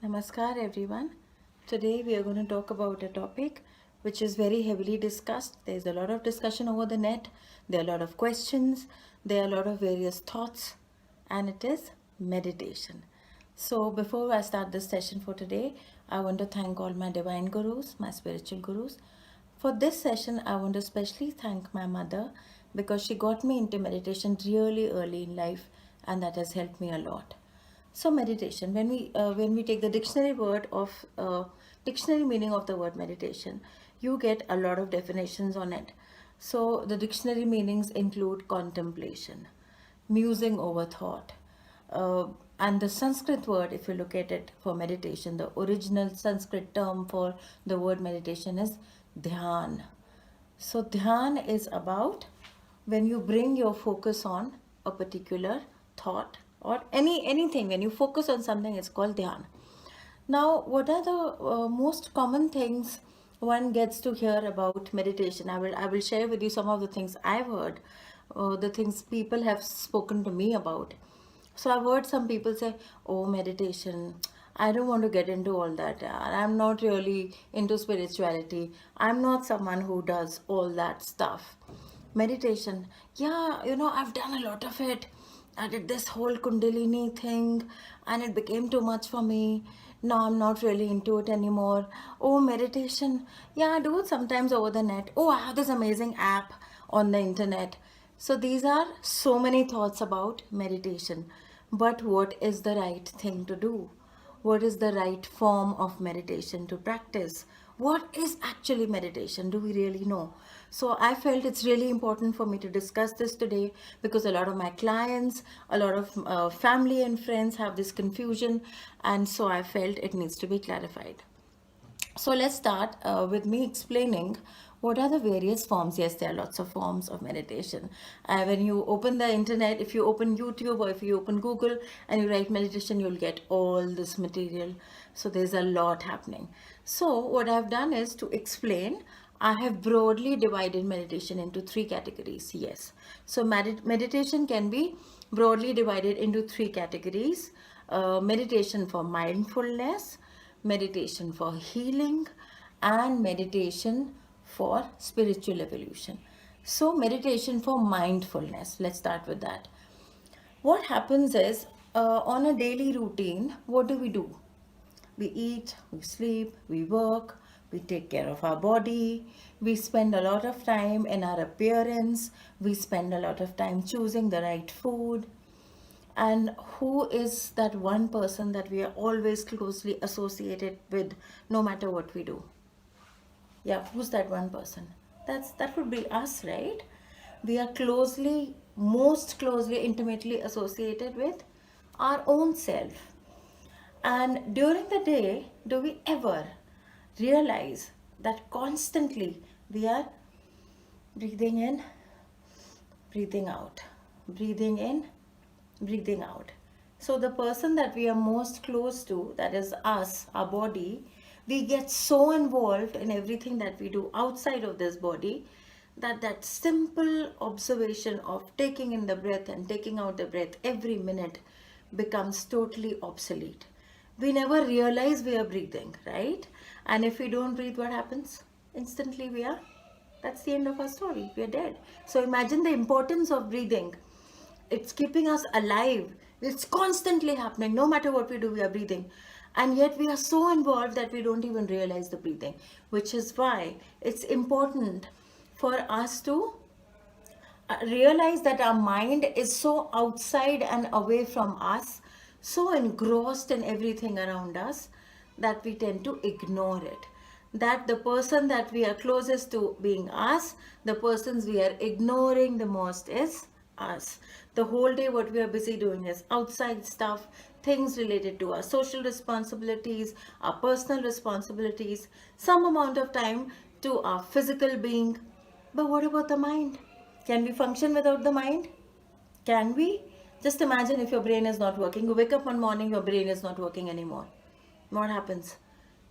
Namaskar everyone. Today we are going to talk about a topic which is very heavily discussed. There's a lot of discussion over the net. There are a lot of questions. There are a lot of various thoughts, and it is meditation. So before I start this session for today, I want to thank all my divine gurus, my spiritual gurus. For this session, I want to especially thank my mother because she got me into meditation really early in life, and that has helped me a lot. So meditation, when we take the dictionary meaning of the word meditation, you get a lot of definitions on it. So the dictionary meanings include contemplation, musing over thought, uh, and the Sanskrit word, if you look at it for meditation, the original Sanskrit term for the word meditation is dhyan. So dhyan is about when you bring your focus on a particular thought or anything. When you focus on something, it's called dhyan. Now, what are the most common things one gets to hear about meditation? I will share with you some of the things I've heard, the things people have spoken to me about. So I've heard some people say, "Oh, meditation. I don't want to get into all that. I'm not really into spirituality. I'm not someone who does all that stuff." Meditation, yeah, I've done a lot of it. I did this whole Kundalini thing and it became too much for me. Now I'm not really into it anymore. Oh, meditation, yeah, I do it sometimes over the net. Oh, I have this amazing app on the internet. So these are so many thoughts about meditation. But what is the right thing to do? What is the right form of meditation to practice? What is actually meditation? Do we really know? So I felt it's really important for me to discuss this today because a lot of my clients, a lot of family and friends have this confusion, and so I felt it needs to be clarified. So let's start with me explaining what are the various forms. Yes, there are lots of forms of meditation. When you open the internet, if you open YouTube or if you open Google and you write meditation, you'll get all this material. So there's a lot happening. So what I've done is to explain. I have broadly divided meditation into three categories. Yes. So meditation can be broadly divided into three categories. Meditation for mindfulness, meditation for healing, and meditation for spiritual evolution. So meditation for mindfulness, let's start with that. What happens is, on a daily routine, what do? We eat, we sleep, we work, we take care of our body, we spend a lot of time in our appearance, we spend a lot of time choosing the right food. And who is that one person that we are always closely associated with no matter what we do? Yeah, who's that one person? That would be us, right? We are most closely, intimately associated with our own self. And during the day, do we ever realize that constantly we are breathing in, breathing out, breathing in, breathing out? So the person that we are most close to, that is us, our body, we get so involved in everything that we do outside of this body that that simple observation of taking in the breath and taking out the breath every minute becomes totally obsolete. We never realize we are breathing, right? And if we don't breathe, what happens? Instantly that's the end of our story. We are dead. So imagine the importance of breathing. It's keeping us alive. It's constantly happening. No matter what we do, we are breathing. And yet we are so involved that we don't even realize the breathing, which is why it's important for us to realize that our mind is so outside and away from us, so engrossed in everything around us, that we tend to ignore it. That the person that we are closest to being us, the persons we are ignoring the most is us. The whole day what we are busy doing is outside stuff, things related to our social responsibilities, our personal responsibilities, some amount of time to our physical being. But what about the mind? Can we function without the mind? Can we? Just imagine if your brain is not working. You wake up one morning, your brain is not working anymore. What happens?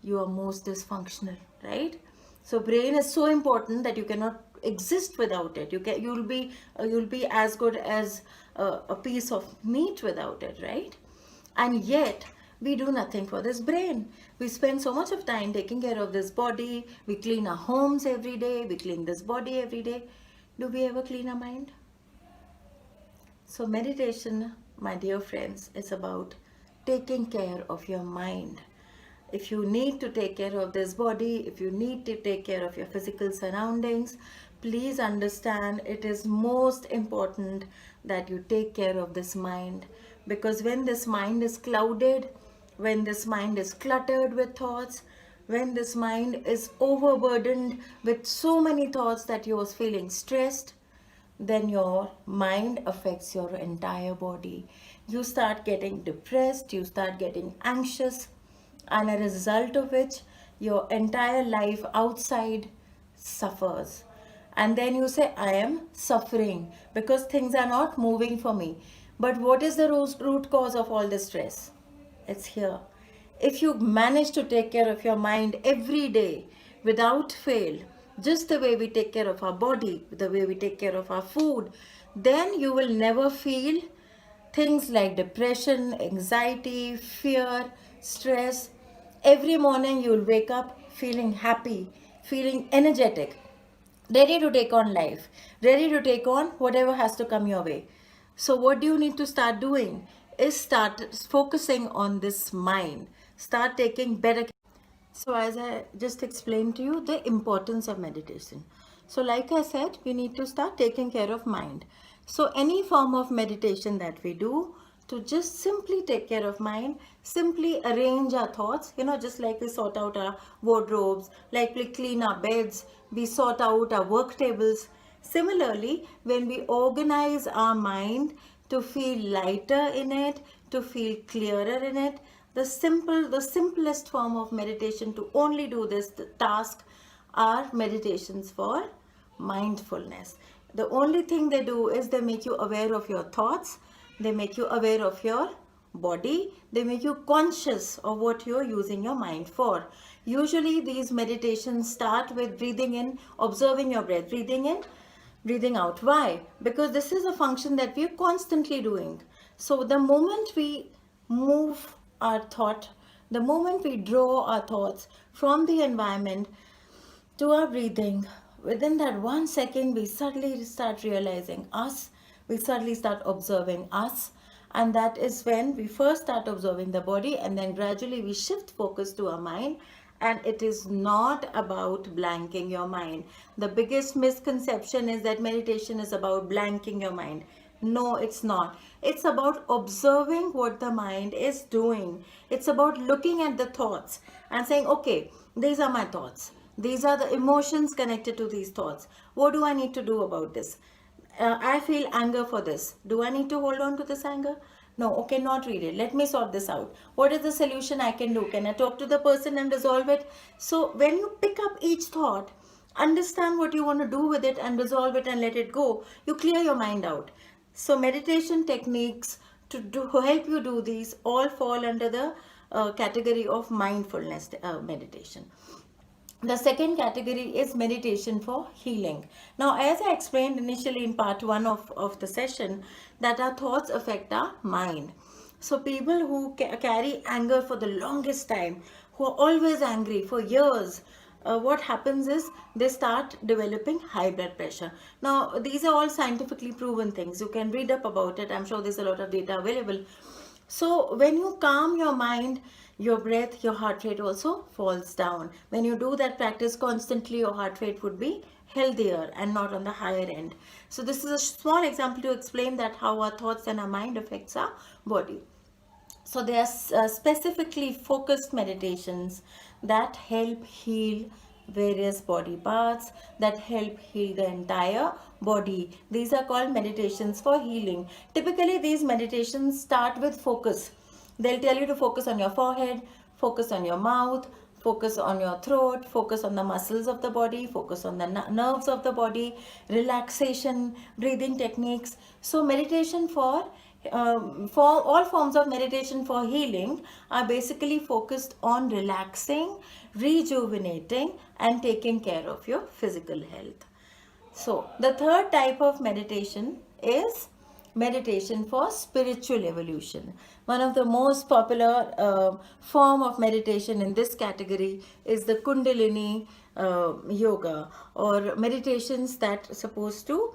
You are most dysfunctional, right? So brain is so important that you cannot exist without it. You'll be as good as a piece of meat without it, right? And yet we do nothing for this brain. We spend so much of time taking care of this body. We clean our homes every day. We clean this body every day. Do we ever clean our mind? So meditation, my dear friends, is about taking care of your mind. If you need to take care of this body, if you need to take care of your physical surroundings, please understand it is most important that you take care of this mind. Because when this mind is clouded, when this mind is cluttered with thoughts, when this mind is overburdened with so many thoughts that you are feeling stressed, then your mind affects your entire body. You start getting depressed, you start getting anxious, and a result of which your entire life outside suffers. And then you say, I am suffering because things are not moving for me. But what is the root cause of all this stress? It's here. If you manage to take care of your mind every day without fail, just the way we take care of our body, the way we take care of our food, then you will never feel things like depression, anxiety, fear, stress. Every morning you will wake up feeling happy, feeling energetic, ready to take on life, ready to take on whatever has to come your way. So what do you need to start doing is start focusing on this mind. Start taking better. So as I just explained to you, the importance of meditation. So like I said, we need to start taking care of mind. So any form of meditation that we do to just simply take care of mind, simply arrange our thoughts, just like we sort out our wardrobes, like we clean our beds, we sort out our work tables. Similarly, when we organize our mind to feel lighter in it, to feel clearer in it, the simplest form of meditation to only do this task are meditations for mindfulness. The only thing they do is they make you aware of your thoughts, they make you aware of your body, they make you conscious of what you're using your mind for. Usually these meditations start with breathing in, observing your breath, breathing in, breathing out. Why? Because this is a function that we're constantly doing. So the moment we move our thought, the moment we draw our thoughts from the environment to our breathing, within that 1 second we suddenly start realizing us, we suddenly start observing us, and that is when we first start observing the body, and then gradually we shift focus to our mind. And it is not about blanking your mind. The biggest misconception is that meditation is about blanking your mind. No, it's not. It's about observing what the mind is doing. It's about looking at the thoughts and saying, okay, these are my thoughts. These are the emotions connected to these thoughts. What do I need to do about this? I feel anger for this. Do I need to hold on to this anger? No, okay, not really. Let me sort this out. What is the solution I can do? Can I talk to the person and resolve it? So when you pick up each thought, understand what you want to do with it and resolve it and let it go. You clear your mind out. So meditation techniques to help you do these all fall under the category of mindfulness meditation. The second category is meditation for healing. Now, as I explained initially in part 1 of the session, that our thoughts affect our mind. So people who carry anger for the longest time, who are always angry for years, what happens is they start developing high blood pressure. Now, these are all scientifically proven things. You can read up about it. I'm sure there's a lot of data available. So when you calm your mind, your breath, your heart rate also falls down. When you do that practice constantly, your heart rate would be healthier and not on the higher end. So this is a small example to explain that how our thoughts and our mind affects our body. So there are specifically focused meditations that help heal various body parts, that help heal the entire body. These are called meditations for healing. Typically these meditations start with focus. They'll tell you to focus on your forehead, focus on your mouth, focus on your throat, focus on the muscles of the body, focus on the nerves of the body, relaxation, breathing techniques. So meditation for all forms of meditation for healing are basically focused on relaxing, rejuvenating, and taking care of your physical health. So the third type of meditation is meditation for spiritual evolution. One of the most popular form of meditation in this category is the Kundalini yoga, or meditations that supposed to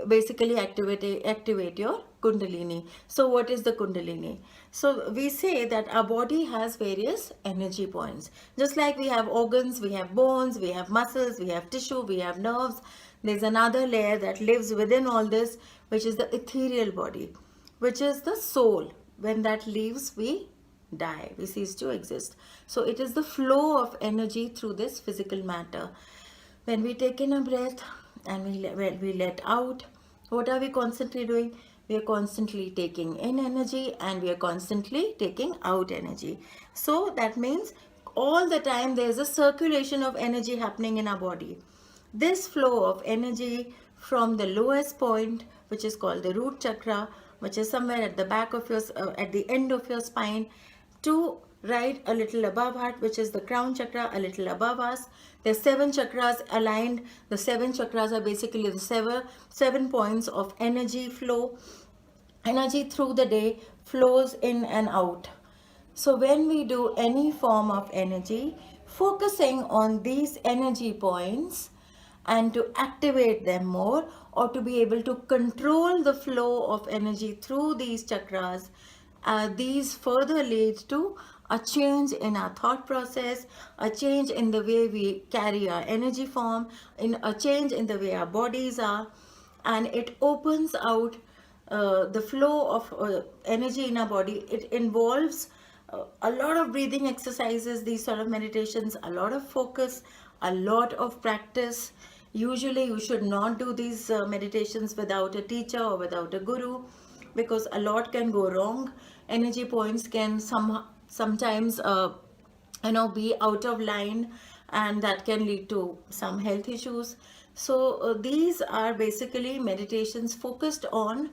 basically activate your Kundalini. So what is the Kundalini? So we say that our body has various energy points. Just like we have organs, we have bones, we have muscles, we have tissue, we have nerves. There's another layer that lives within all this, which is the ethereal body, which is the soul. When that leaves, we die, we cease to exist. So it is the flow of energy through this physical matter. When we take in a breath and we let out, what are we constantly doing? We are constantly taking in energy and we are constantly taking out energy. So that means all the time there is a circulation of energy happening in our body. This flow of energy from the lowest point, which is called the root chakra, which is somewhere at the back of your, at the end of your spine, to right a little above heart, which is the crown chakra, a little above us. There's 7 chakras aligned. The 7 chakras are basically the seven points of energy flow. Energy through the day flows in and out. So when we do any form of energy, focusing on these energy points and to activate them more, or to be able to control the flow of energy through these chakras, these further lead to a change in our thought process, a change in the way we carry our energy form, in a change in the way our bodies are, and it opens out the flow of energy in our body. It involves a lot of breathing exercises, these sort of meditations, a lot of focus, a lot of practice. Usually you should not do these meditations without a teacher or without a guru, because a lot can go wrong. Energy points can sometimes be out of line, and that can lead to some health issues. So these are basically meditations focused on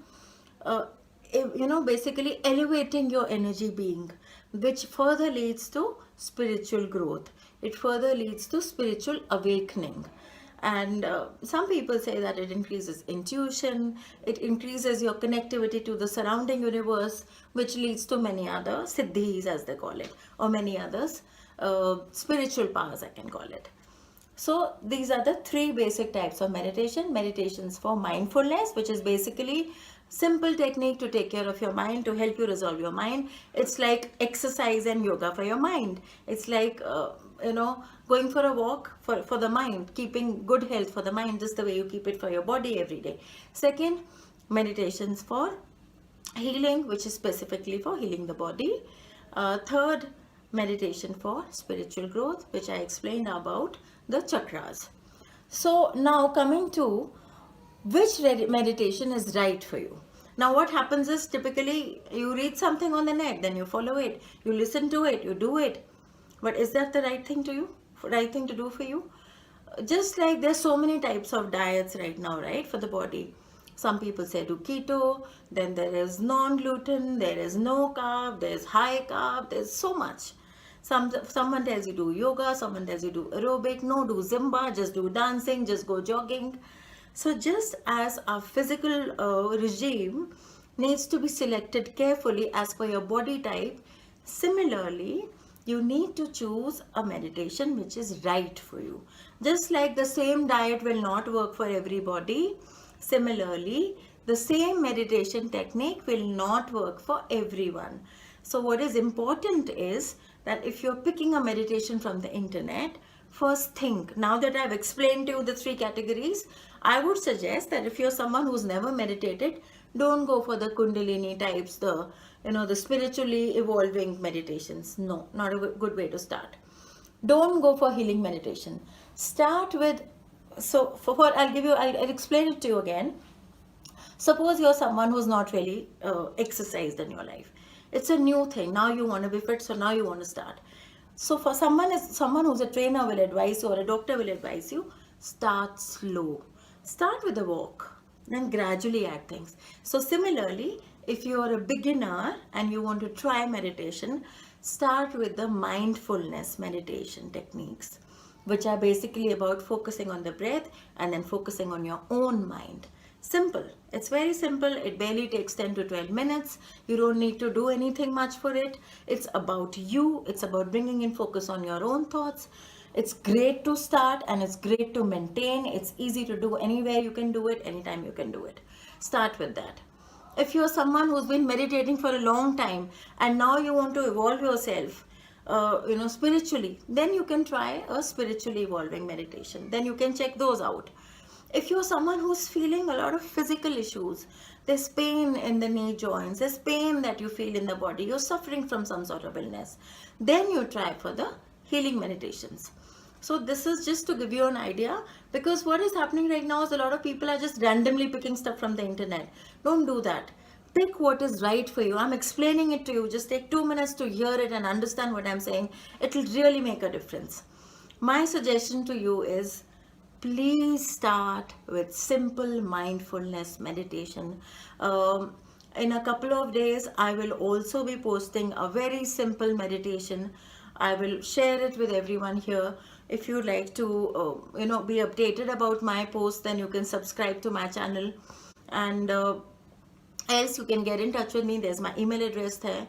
basically elevating your energy being, which further leads to spiritual growth. It further leads to spiritual awakening. And some people say that it increases intuition, it increases your connectivity to the surrounding universe, which leads to many other siddhis, as they call it, or many others spiritual powers, I can call it. So these are the 3 basic types of meditation. Meditations for mindfulness, which is basically simple technique to take care of your mind, to help you resolve your mind. It's like exercise and yoga for your mind. It's like going for a walk for the mind, keeping good health for the mind, just the way you keep it for your body every day. Second, meditations for healing, which is specifically for healing the body. Third, meditation for spiritual growth, which I explained about the chakras. So now coming to which meditation is right for you. Now what happens is, typically you read something on the net, then you follow it, you listen to it, you do it. But is that the right thing to do for you? Just like there's so many types of diets right now, right, for the body. Some people say do keto, then there is non-gluten, there is no carb, there's high carb, there's so much. Someone tells you do yoga, someone tells you do aerobic, no, do Zumba, just do dancing, just go jogging. So just as our physical regime needs to be selected carefully as per your body type, similarly, you need to choose a meditation which is right for you. Just like the same diet will not work for everybody, similarly, the same meditation technique will not work for everyone. So what is important is that if you're picking a meditation from the internet, first think. Now that I've explained to you the 3 categories, I would suggest that if you're someone who's never meditated, don't go for the Kundalini types, the spiritually evolving meditations. No, not a good way to start. Don't go for healing meditation. Start with, I'll explain it to you again. Suppose you're someone who's not really exercised in your life. It's a new thing. Now you want to be fit, so now you want to start. So for someone who's a trainer will advise you, or a doctor will advise you, start slow. Start with a walk, then gradually add things. So similarly, if you are a beginner and you want to try meditation, start with the mindfulness meditation techniques, which are basically about focusing on the breath and then focusing on your own mind. Simple. It's very simple. It barely takes 10 to 12 minutes. You don't need to do anything much for it. It's about you. It's about bringing in focus on your own thoughts. It's great to start and it's great to maintain. It's easy to do anywhere you can do it, anytime you can do it. Start with that. If you're someone who's been meditating for a long time and now you want to evolve yourself, spiritually, then you can try a spiritually evolving meditation. Then you can check those out. If you're someone who's feeling a lot of physical issues, there's pain in the knee joints, there's pain that you feel in the body, you're suffering from some sort of illness, then you try for the healing meditations. So this is just to give you an idea, because what is happening right now is a lot of people are just randomly picking stuff from the internet. Don't do that. Pick what is right for you. I'm explaining it to you. Just take 2 minutes to hear it and understand what I'm saying. It will really make a difference. My suggestion to you is, please start with simple mindfulness meditation. In a couple of days, I will also be posting a very simple meditation. I will share it with everyone here. If you'd like to, be updated about my posts, then you can subscribe to my channel. And else you can get in touch with me. There's my email address there.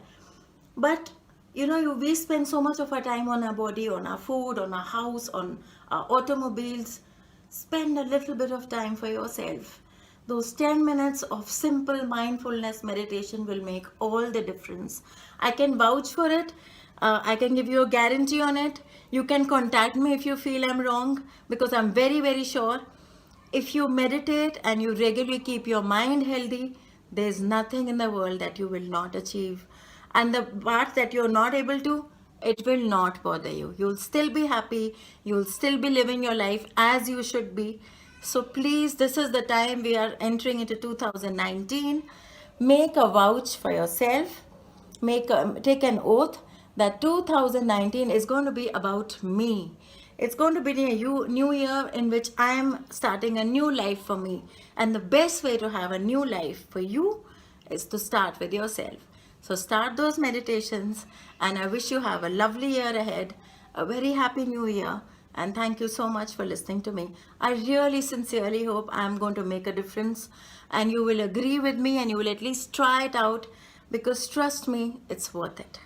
But we spend so much of our time on our body, on our food, on our house, on our automobiles. Spend a little bit of time for yourself. Those 10 minutes of simple mindfulness meditation will make all the difference. I can vouch for it. I can give you a guarantee on it. You can contact me if you feel I'm wrong, because I'm very, very sure. If you meditate and you regularly keep your mind healthy, there's nothing in the world that you will not achieve. And the part that you're not able to, it will not bother you. You'll still be happy. You'll still be living your life as you should be. So please, this is the time. We are entering into 2019. Make a vouch for yourself. Take an oath that 2019 is going to be about me. It's going to be a new year in which I am starting a new life for me. And the best way to have a new life for you is to start with yourself. So start those meditations, and I wish you have a lovely year ahead, a very happy new year, and thank you so much for listening to me. I really sincerely hope I'm going to make a difference, and you will agree with me and you will at least try it out, because trust me, it's worth it.